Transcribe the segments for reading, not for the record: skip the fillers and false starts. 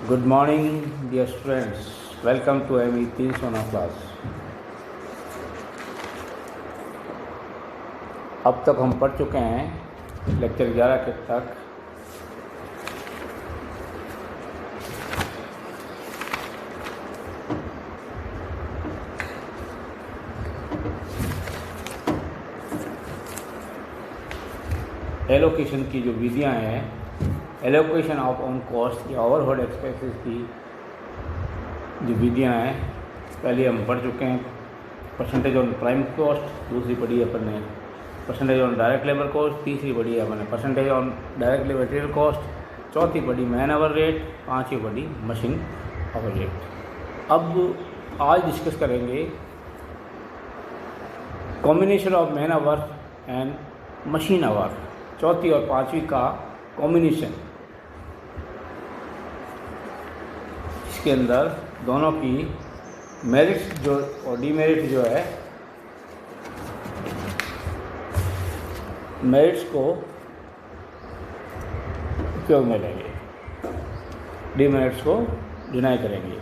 Good morning, dear students. Welcome to ME 3 class. अब तक हम पढ़ चुके हैं लेक्चर 11 के तक एलोकेशन की जो विधियां हैं, एलोकेशन ऑफ ऑन कॉस्ट या ओवरहेड एक्सपेंसेस की जो विधियां हैं, पहले हम पढ़ चुके हैं। परसेंटेज ऑन प्राइम कॉस्ट, दूसरी पढ़ी है अपन ने percentage on direct labour cost, तीसरी पढ़ी है अपन ने percentage on direct material cost, चौथी पढ़ी मैन आवर रेट, पांचवी पढ़ी मशीन आवर रेट। अब आज डिस्कस करेंगे combination of man our and machine our, चौथी और पांचवी का कॉम्बिनेशन, इसके अंदर दोनों की मेरिट्स जो और डीमेरिट जो है, मेरिट्स को उपयोग में लेंगे, डीमेरिट्स को डिनाई करेंगे।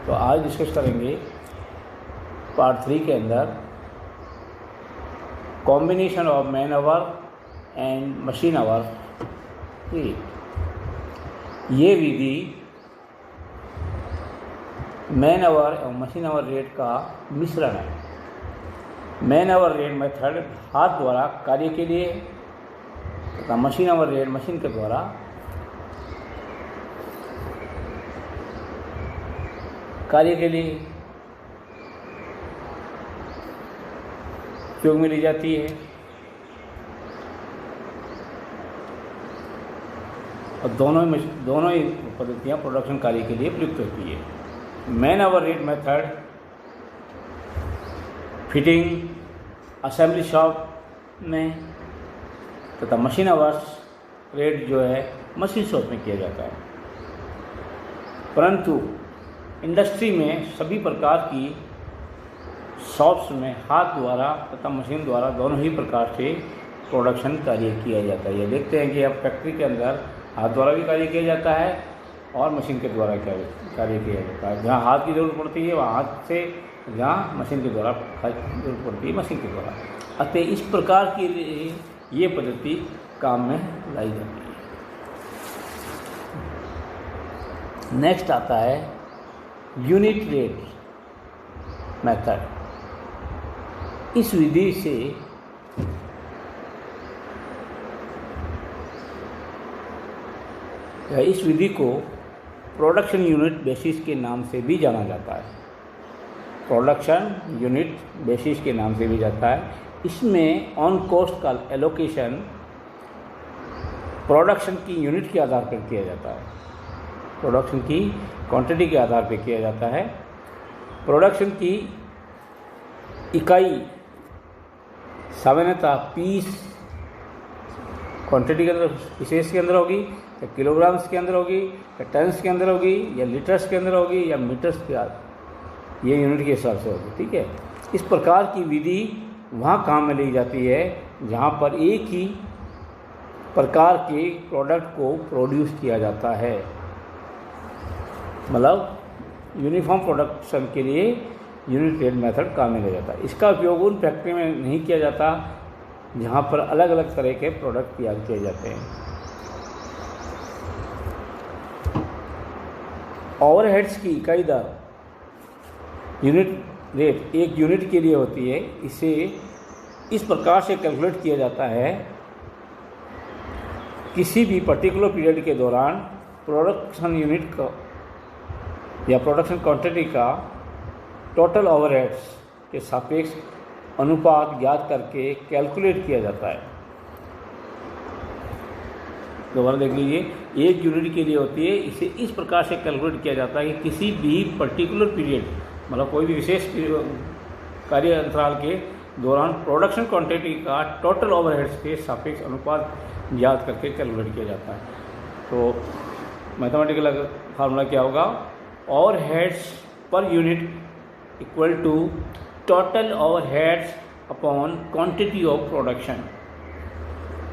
तो आज डिस्कस करेंगे पार्ट 3 के अंदर combination of man our and machine our. ये विधि मैन आवर और मशीन आवर रेट का मिश्रण है। मैन आवर रेट मेथड हाथ द्वारा कार्य के लिए तथा मशीन आवर रेट मशीन के द्वारा कार्य के लिए उपयोग में ली जाती है। और दोनों ही पद्धतियाँ प्रोडक्शन कार्य के लिए प्रयुक्त होती है। Man hour rate method fitting assembly shop में तथा मशीन आवर्स रेट जो है मशीन शॉप में किया जाता है। परंतु इंडस्ट्री में सभी प्रकार की शॉप्स में हाथ द्वारा तथा मशीन द्वारा दोनों ही प्रकार से प्रोडक्शन कार्य किया जाता है। ये देखते हैं कि अब फैक्ट्री के अंदर हाथ द्वारा भी कार्य किया जाता है और मशीन के द्वारा कार्य किया जाता है। जहाँ हाथ की ज़रूरत पड़ती है वहाँ हाथ से, जहाँ मशीन के द्वारा ज़रूरत पड़ती है मशीन के द्वारा। अतः इस प्रकार की ये पद्धति काम में लाई जाती है। नेक्स्ट आता है यूनिट रेट मेथड। इस विधि से इस विधि को प्रोडक्शन यूनिट बेसिस के नाम से भी जाना जाता है। प्रोडक्शन यूनिट बेसिस के नाम से भी जाता है। इसमें ऑन कॉस्ट का एलोकेशन प्रोडक्शन की यूनिट के आधार पर किया जाता है, प्रोडक्शन की क्वांटिटी के आधार पर किया जाता है। प्रोडक्शन की इकाई सामान्यतः पीस क्वांटिटी के अंदर, विशेष के अंदर होगी, या किलोग्राम्स के अंदर होगी, या टन्स के अंदर होगी, या लीटर्स के अंदर होगी, या मीटर्स के अंदर, ये यूनिट के हिसाब से होगी। ठीक है। इस प्रकार की विधि वहाँ काम में ली जाती है जहाँ पर एक ही प्रकार के प्रोडक्ट को प्रोड्यूस किया जाता है। मतलब यूनिफॉर्म प्रोडक्शन के लिए यूनिट रेट मेथड काम में लिया जाता है। इसका उपयोग उन फैक्ट्री में नहीं किया जाता जहाँ पर अलग अलग तरह के प्रोडक्ट तैयार किए जाते हैं। ओवरहेड्स की इकाई दर यूनिट रेट एक यूनिट के लिए होती है। इसे इस प्रकार से कैलकुलेट किया जाता है, किसी भी पर्टिकुलर पीरियड के दौरान प्रोडक्शन यूनिट का या प्रोडक्शन क्वांटिटी का टोटल ओवरहेड्स के सापेक्ष अनुपात ज्ञात करके कैलकुलेट किया जाता है। दोबारा देख लीजिए, एक यूनिट के लिए होती है। इसे इस प्रकार से कैलकुलेट किया जाता है कि किसी भी पर्टिकुलर पीरियड, मतलब कोई भी विशेष कार्य अंतराल के दौरान प्रोडक्शन क्वांटिटी का टोटल ओवरहेड्स के सापेक्ष अनुपात ज्ञात करके कैलकुलेट किया जाता है। तो मैथमेटिकल फार्मूला क्या होगा? Overheads per unit equal to total overheads upon quantity of production.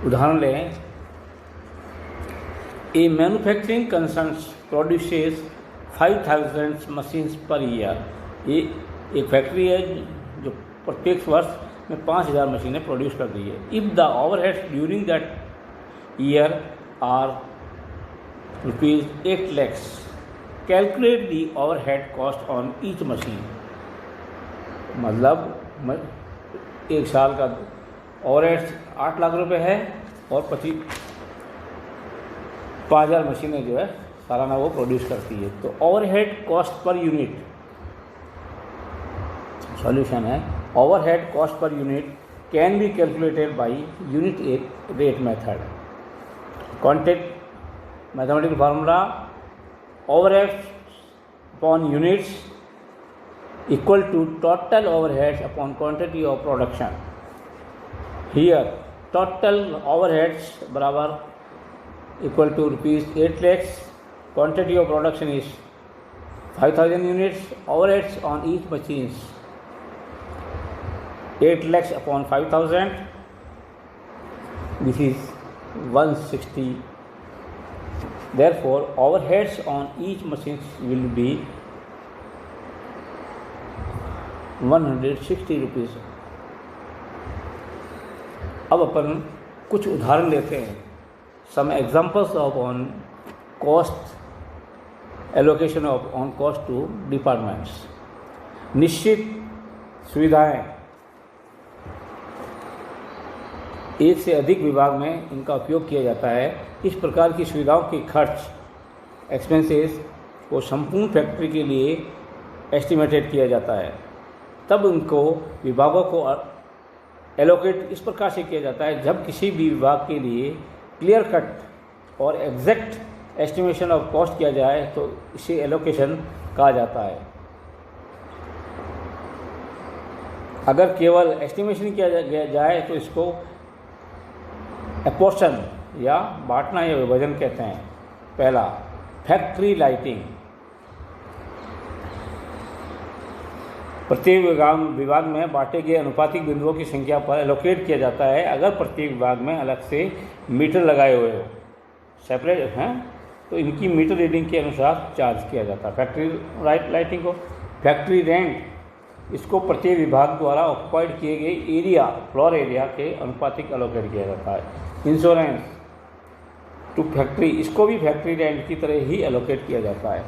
उदाहरण लें, a manufacturing concerns produces 5000 machines per year. ये एक फैक्ट्री है जो प्रत्येक वर्ष में 5000 मशीनें प्रोड्यूस कर रही है। If the overheads during that year are ₹8 lakhs, calculate the overhead cost on each machine. मतलब एक साल का ओवरहेड्स 8 लाख रुपए है और 5000 मशीनें जो है सालाना वो प्रोड्यूस करती है। तो overhead cost per unit, solution है, overhead cost per unit can be calculated by unit rate method. Contact mathematical formula, overheads upon units equal to total overheads upon quantity of production. Here total overheads बराबर equal to ₹8 lakhs, quantity of production is 5000 units, overheads on each machines 8 lakhs upon 5000, this is 160. Therefore overheads on each machine will be 160 rupees। अब अपन कुछ उदाहरण लेते हैं। Some examples of on cost allocation of on cost to departments। निश्चित सुविधाएं, एक से अधिक विभाग में इनका उपयोग किया जाता है। इस प्रकार की सुविधाओं के खर्च एक्सपेंसेस को संपूर्ण फैक्ट्री के लिए एस्टिमेटेड किया जाता है। तब उनको विभागों को एलोकेट इस प्रकार से किया जाता है जब किसी भी विभाग के लिए क्लियर कट और एग्जैक्ट एस्टिमेशन ऑफ कॉस्ट किया जाए तो इसे एलोकेशन कहा जाता है। अगर केवल एस्टिमेशन किया जाए तो इसको एपोर्शन या बांटना या विभाजन कहते हैं। पहला, फैक्ट्री लाइटिंग। प्रत्येक विभाग में बांटे गए अनुपातिक बिंदुओं की संख्या पर एलोकेट किया जाता है। अगर प्रत्येक विभाग में अलग से मीटर लगाए हुए हो, सेपरेट हैं, तो इनकी मीटर रीडिंग के अनुसार चार्ज किया जाता है फैक्ट्री लाइटिंग को। फैक्ट्री रेंट, इसको प्रत्येक विभाग द्वारा ऑक्युपाइड किए गए एरिया, फ्लोर एरिया के अनुपातिक एलोकेट किया जाता है। इंश्योरेंस टू फैक्ट्री, इसको भी फैक्ट्री रेंट की तरह ही एलोकेट किया जाता है।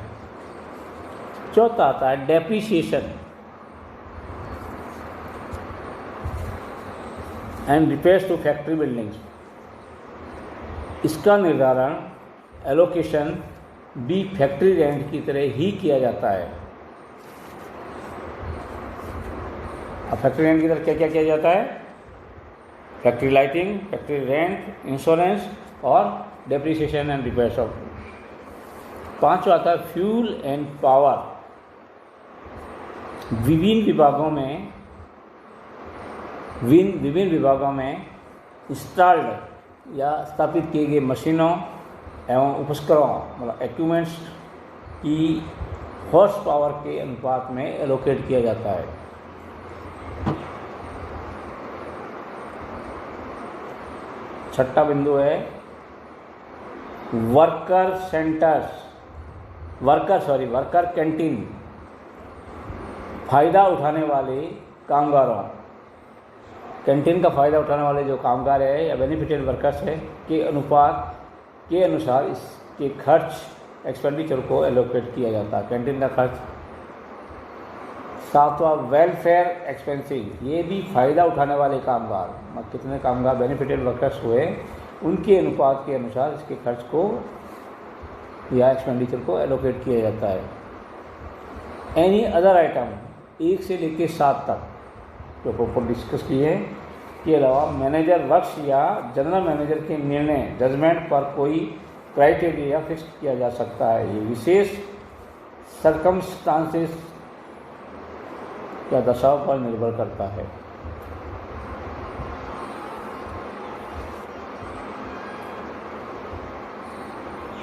चौथा आता है depreciation and repairs to factory buildings. इसका निर्धारण एलोकेशन भी फैक्ट्री रेंट की तरह ही किया जाता है। अब फैक्ट्री रेंट की तरह क्या क्या किया जाता है? Factory lighting, factory rent, insurance और डेप्रिसिएशन एंड रिपेयर्स ऑफ। पांचवा आता है फ्यूल एंड पावर। विभिन्न विभागों में इंस्टॉल्ड या स्थापित किए गए मशीनों एवं उपकरणों, मतलब इक्विपमेंट्स की हॉर्स पावर के अनुपात में एलोकेट किया जाता है। छठा बिंदु है वर्कर कैंटीन। फायदा उठाने वाले कामगारों, कैंटीन का फ़ायदा उठाने वाले जो कामगार है या बेनिफिटेड वर्कर्स है के अनुपात के अनुसार इसके खर्च एक्सपेंडिचर को एलोकेट किया जाता है। कैंटीन का खर्च। सातवां वेलफेयर एक्सपेंसिंग, ये भी फ़ायदा उठाने वाले कामगार, कितने कामगार बेनिफिटेड वर्कर्स हुए उनके अनुपात के अनुसार इसके खर्च को या एक्सपेंडिचर को एलोकेट किया जाता है। एनी अदर आइटम, 1 से लेकर 7 तक जो ऊपर डिस्कस किए हैं के अलावा मैनेजर वर्क्स या जनरल मैनेजर के निर्णय जजमेंट पर कोई क्राइटेरिया फिक्स किया जा सकता है। ये विशेष सर्कमस्टांसेस या दशाओं पर निर्भर करता है।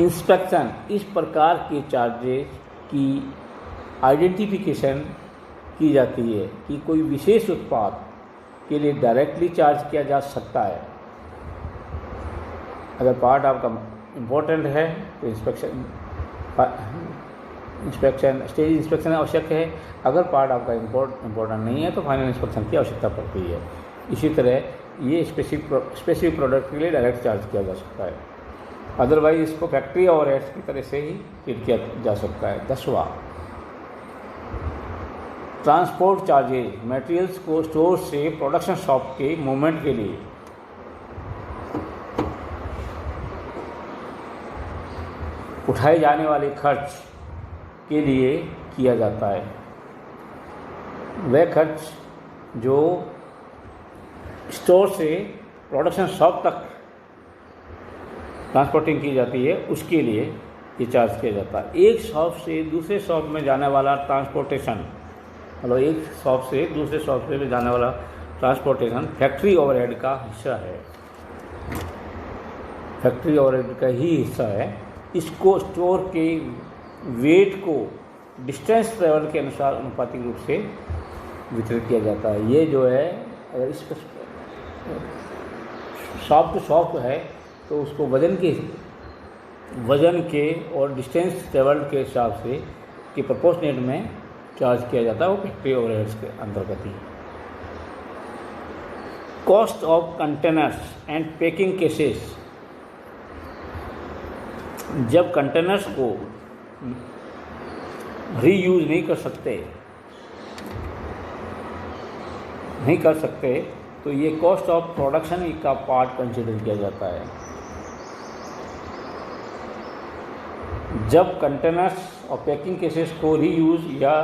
इंस्पेक्शन, इस प्रकार के चार्जेस की आइडेंटिफिकेशन की जाती है कि कोई विशेष उत्पाद के लिए डायरेक्टली चार्ज किया जा सकता है। अगर पार्ट आपका इम्पोर्टेंट है तो स्टेज इंस्पेक्शन आवश्यक है। अगर पार्ट आपका इम्पोर्टेंट नहीं है तो फाइनल इंस्पेक्शन की आवश्यकता पड़ती है। इसी तरह ये स्पेसिफिक प्रोडक्ट के लिए डायरेक्ट चार्ज किया जा सकता है, अदरवाइज इसको फैक्ट्री ओवरहेड्स की तरह से ही ट्रीट किया जा सकता है। 10वां, ट्रांसपोर्ट चार्जेज, मटेरियल्स को स्टोर से प्रोडक्शन शॉप के मूवमेंट के लिए उठाए जाने वाले खर्च के लिए किया जाता है। वह खर्च जो स्टोर से प्रोडक्शन शॉप तक ट्रांसपोर्टिंग की जाती है उसके लिए ये चार्ज किया जाता है। एक शॉप से दूसरे शॉप में जाने वाला ट्रांसपोर्टेशन, मतलब एक शॉप से दूसरे शॉप से जाने वाला ट्रांसपोर्टेशन फैक्ट्री ओवरहेड का हिस्सा है, फैक्ट्री ओवरहेड का ही हिस्सा है। इसको स्टोर के वेट को डिस्टेंस ट्रेवल के अनुसार अनुपातिक रूप से वितरित किया जाता है। ये जो है अगर इस शॉप टू शॉप है तो उसको वज़न के और डिस्टेंस ट्रेवल के हिसाब से कि प्रोपोर्शनेट में चार्ज किया जाता है, वो फैक्ट्री ओवरहेड्स के अंतर्गत ही। Cost of containers and packing cases, जब कंटेनर्स को रीयूज नहीं कर सकते तो ये कॉस्ट ऑफ प्रोडक्शन का पार्ट कंसिडर किया जाता है। जब कंटेनर्स और पैकिंग केसेस को रीयूज या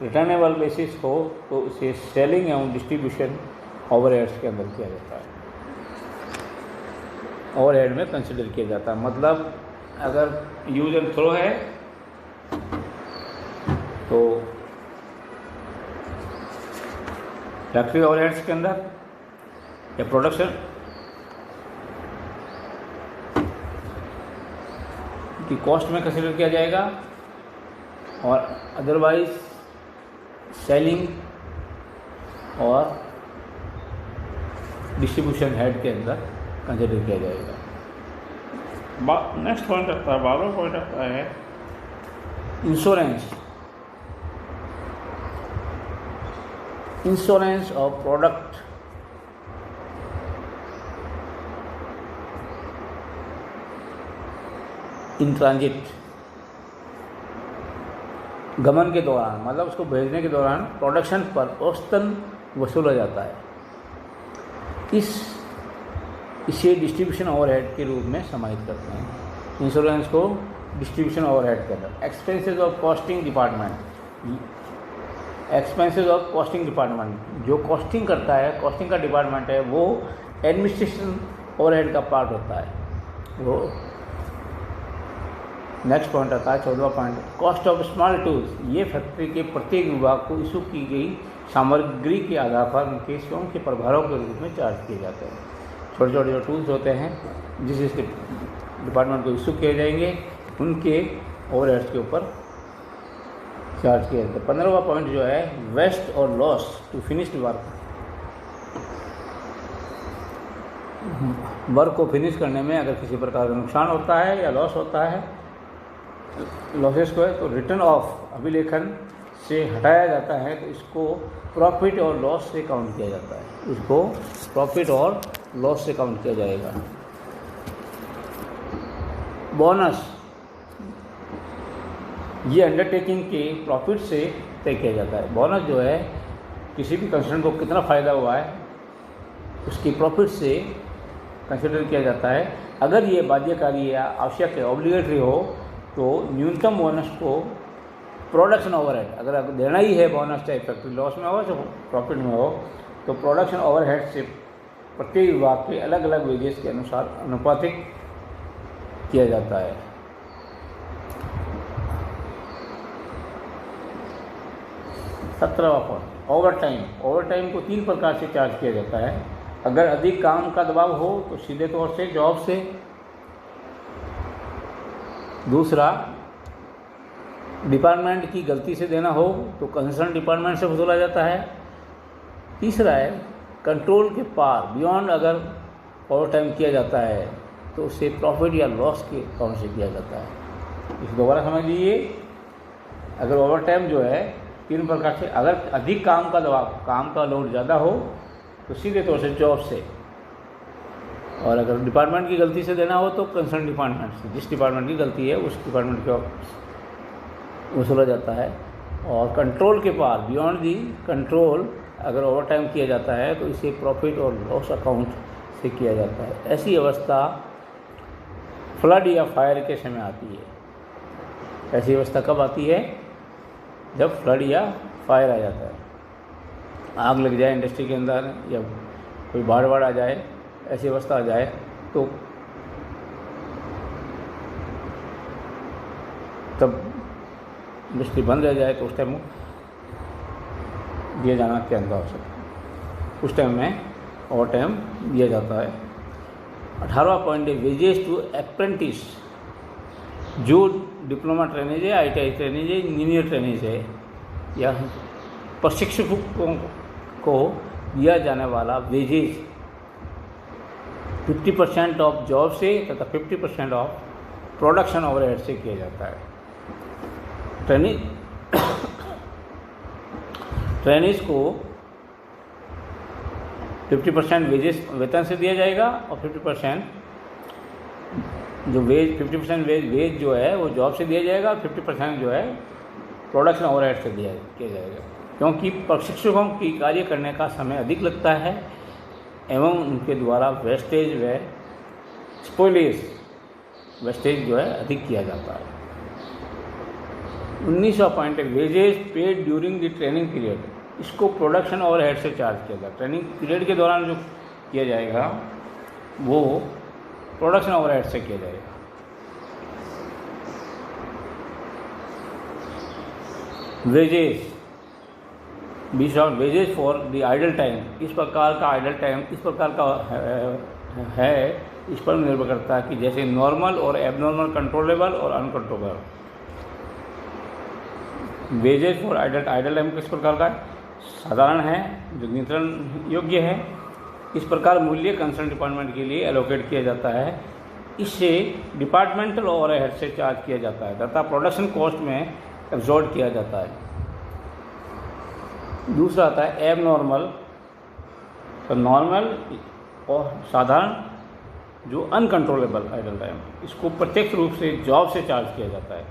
रिटर्नेबल बेसिस हो तो उसे सेलिंग एवं डिस्ट्रीब्यूशन ओवरहेड्स के अंदर किया जाता है, ओवरहेड में कंसिडर किया जाता है। मतलब अगर यूज एंड थ्रो है तो फैक्ट्री ओवरहेड्स के अंदर या प्रोडक्शन की कॉस्ट में कंसिडर किया जाएगा और अदरवाइज सेलिंग और डिस्ट्रीब्यूशन हेड के अंदर कंसिडर किया जाएगा। नेक्स्ट पॉइंट आता है, 12वां पॉइंट आता है insurance of product in transit, गमन के दौरान, मतलब उसको भेजने के दौरान प्रोडक्शन पर औसतन वसूला जाता है। इसे डिस्ट्रीब्यूशन ओवरहेड के रूप में समाहित करते हैं। इंश्योरेंस को डिस्ट्रीब्यूशन ओवरहेड के अंदर। एक्सपेंसेस ऑफ कॉस्टिंग डिपार्टमेंट, जो कॉस्टिंग करता है, कॉस्टिंग का डिपार्टमेंट है, वो एडमिनिस्ट्रेशन ओवरहेड का पार्ट होता है। वो नेक्स्ट पॉइंट आता है 14वां point, cost of small tools. ये फैक्ट्री के प्रत्येक विभाग को इशू की गई सामग्री के आधार पर उनके स्वयं के प्रभारों के रूप में चार्ज किए जाते हैं। छोटे छोटे जो टूल्स होते हैं जिस डिपार्टमेंट को इशू किए जाएंगे उनके ओवरहेड्स के ऊपर चार्ज किया जाता है। 15वां पॉइंट जो है वेस्ट और लॉस टू फिनिश्ड वर्क को फिनिश करने में अगर किसी प्रकार का नुकसान होता है या लॉस होता है, लॉसेस को है तो रिटर्न ऑफ अभिलेखन से हटाया जाता है तो इसको प्रॉफिट और लॉस से काउंट किया जाता है। इसको प्रॉफिट और लॉस से काउंट किया जाएगा। बोनस, ये अंडरटेकिंग के प्रॉफिट से तय किया जाता है। बोनस जो है किसी भी कंसर्न को कितना फ़ायदा हुआ है उसकी प्रॉफिट से कंसिडर किया जाता है। अगर ये बाध्यकारी या आवश्यक है, ऑब्लिगेटरी हो, तो न्यूनतम बोनस को प्रोडक्शन ओवरहेड, अगर देना ही है बोनस, चाहे फैक्ट्री लॉस में हो चाहे प्रॉफिट में हो, तो प्रोडक्शन ओवरहेड से प्रत्येक विभाग के अलग अलग वेजेस के अनुसार अनुपातिक किया जाता है। सत्रहवां पॉइंट ओवरटाइम को 3 प्रकार से चार्ज किया जाता है। अगर अधिक काम का दबाव हो तो सीधे तौर से जॉब से, दूसरा डिपार्टमेंट की गलती से देना हो तो कंसर्न डिपार्टमेंट से वसूला जाता है, तीसरा है कंट्रोल के पार बियॉन्ड अगर ओवर टाइम किया जाता है तो उसे प्रॉफिट या लॉस के अकाउंट से किया जाता है। इसे दोबारा समझ लीजिए, अगर ओवर टाइम जो है 3 प्रकार से, अगर अधिक काम का दबाव, काम का लोड ज़्यादा हो तो सीधे तौर से जॉब से, और अगर डिपार्टमेंट की गलती से देना हो तो कंसर्न डिपार्टमेंट से, जिस डिपार्टमेंट की गलती है उस डिपार्टमेंट के वसूला जाता है। और कंट्रोल के पार, बियॉन्ड दी कंट्रोल, अगर ओवर टाइम किया जाता है तो इसे प्रॉफिट और लॉस अकाउंट से किया जाता है। ऐसी अवस्था फ्लड या फायर के समय आती है। ऐसी अवस्था कब आती है? जब फ्लड या फायर आ जाता है, आग लग जाए इंडस्ट्री के अंदर या कोई बाढ़ आ जाए, ऐसी अवस्था आ जाए तो तब इंडस्ट्री बंद रह जाए तो उस टाइम दिया जाना अत्यंत आवश्यक है। उस टाइम में ओवर टाइम दिया जाता है। 18वां पॉइंट है वेजेस टू अप्रेंटिस। जो डिप्लोमा ट्रेनेज है, ITI ट्रेनेज है, इंजीनियर ट्रेनेज है या प्रशिक्षकों को दिया जाने वाला वेजेज 50% ऑफ जॉब से तथा 50% ऑफ प्रोडक्शन ओवरहेड से किया जाता है। ट्रेनिज को 50% वेजेस वेतन से दिया जाएगा और 50% जो वेज वेज जो है वो जॉब से दिया जाएगा और 50% जो है प्रोडक्शन ओवरहेड से किया जाएगा। क्योंकि प्रशिक्षकों की कार्य करने का समय अधिक लगता है एवं उनके द्वारा वेस्टेज व स्पॉइलेज वेस्टेज जो है अधिक किया जाता है। 19वां पॉइंट है wages paid during the training period. इसको प्रोडक्शन ओवरहेड से चार्ज किया जाता है। ट्रेनिंग पीरियड के दौरान जो किया जाएगा वो प्रोडक्शन ओवरहेड से किया जाएगा। Wages 20 wages for the idle time. इस प्रकार का आइडल टाइम इस प्रकार का है, इस पर निर्भर करता है कि जैसे नॉर्मल और एबनॉर्मल, कंट्रोलेबल और uncontrollable. Wages for idle time किस प्रकार का है? साधारण है, जो नियंत्रण योग्य है। इस प्रकार मूल्य कंसर्न डिपार्टमेंट के लिए एलोकेट किया जाता है। इससे डिपार्टमेंटल ओवरहेड से चार्ज किया जाता है तथा प्रोडक्शन कॉस्ट में एब्जॉर्ब किया जाता है। दूसरा आता है एबनॉर्मल। तो नॉर्मल और साधारण, जो अनकंट्रोलेबल आइडल टाइम, इसको प्रत्यक्ष रूप से जॉब से चार्ज किया जाता है।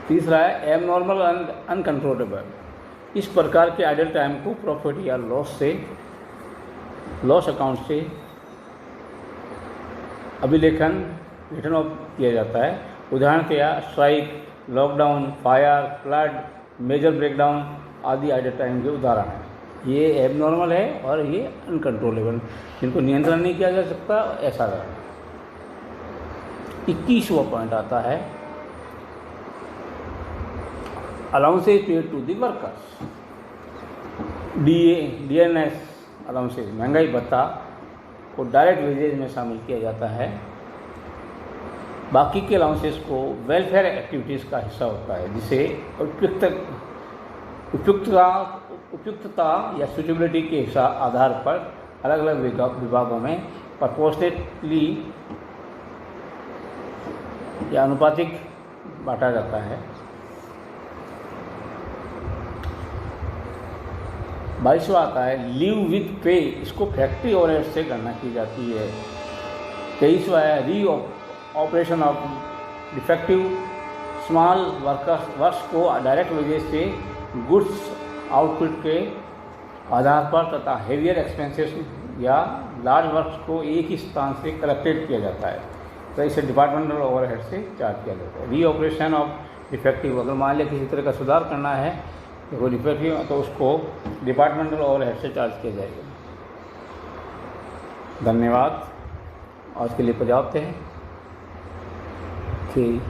तीसरा है एबनॉर्मल एंड अनकंट्रोलेबल। इस प्रकार के आइडल टाइम को प्रॉफिट या लॉस अकाउंट से अभिलेखन रिटर्न ऑफ किया जाता है। उदाहरण के या strike, lockdown, fire, flood, major breakdown आदि आइडल टाइम के उदाहरण हैं। ये एबनॉर्मल है और ये अनकंट्रोलेबल, जिनको नियंत्रण नहीं किया जा सकता, ऐसा है। 21वां पॉइंट आता है allowances paid to the workers. DNS allowances, महंगाई भत्ता को डायरेक्ट वेजेज में शामिल किया जाता है। बाकी के अलाउंसेस को वेलफेयर एक्टिविटीज़ का हिस्सा होता है, जिसे उपयुक्तता या सूटेबिलिटी के आधार पर अलग अलग विभागों में प्रपोर्शनेटली या अनुपातिक बांटा जाता है। 22वां आता है लीव विद पे। इसको फैक्ट्री ओवरहेड से गणना की जाती है। 23वां है री operation of defective small works को डायरेक्ट वेजेस से गुड्स आउटपुट के आधार पर तथा हेवियर एक्सपेंसेस या लार्ज वर्क्स को एक ही स्थान से कलेक्टेड किया जाता है, तो इसे डिपार्टमेंटल ओवरहेड से चार्ज किया जाता है। री ऑपरेशन ऑफ डिफेक्टिव, अगर मान लिया किसी तरह का सुधार करना है तो वो डिफेक्टिव, तो उसको डिपार्टमेंटल ओवरहेड से चार्ज किया जाएगा। धन्यवाद, आज के लिए पर्याप्त है। ठीक।